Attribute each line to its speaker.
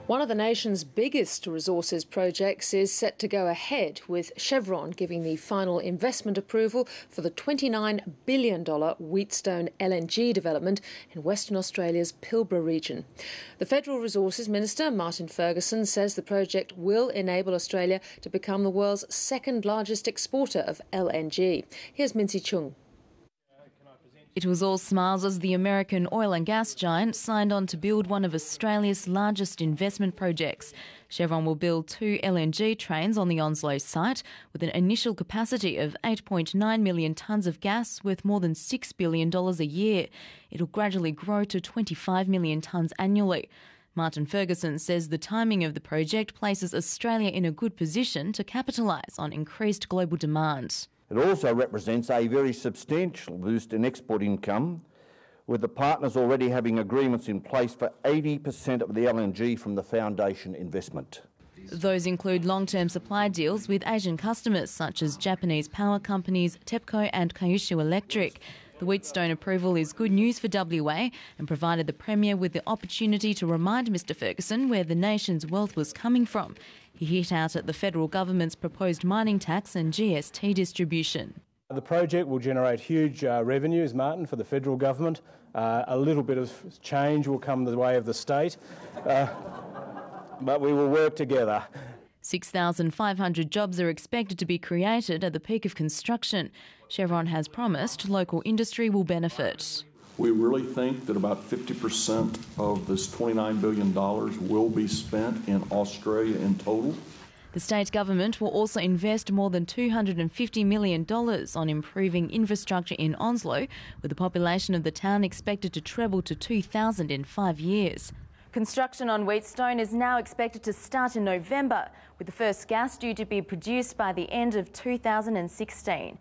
Speaker 1: One of the nation's biggest resources projects is set to go ahead, with Chevron giving the final investment approval for the $29 billion Wheatstone LNG development in Western Australia's Pilbara region. The Federal Resources Minister, Martin Ferguson, says the project will enable Australia to become the world's second largest exporter of LNG. Here's Mincy Chung.
Speaker 2: It was all smiles as the American oil and gas giant signed on to build one of Australia's largest investment projects. Chevron will build 2 LNG trains on the Onslow site with an initial capacity of 8.9 million tonnes of gas worth more than $6 billion a year. It'll gradually grow to 25 million tonnes annually. Martin Ferguson says the timing of the project places Australia in a good position to capitalise on increased global demand.
Speaker 3: It also represents a very substantial boost in export income, with the partners already having agreements in place for 80% of the LNG from the foundation investment.
Speaker 2: Those include long-term supply deals with Asian customers such as Japanese power companies TEPCO and Kyushu Electric. The Wheatstone approval is good news for WA and provided the Premier with the opportunity to remind Mr Ferguson where the nation's wealth was coming from. He hit out at the federal government's proposed mining tax and GST distribution.
Speaker 4: The project will generate huge revenues, Martin, for the federal government. A little bit of change will come the way of the state, but we will work together.
Speaker 2: 6,500 jobs are expected to be created at the peak of construction. Chevron has promised local industry will benefit.
Speaker 5: We really think that about 50% of this $29 billion will be spent in Australia in total.
Speaker 2: The state government will also invest more than $250 million on improving infrastructure in Onslow, with the population of the town expected to treble to 2,000 in 5 years. Construction on Wheatstone is now expected to start in November, with the first gas due to be produced by the end of 2016.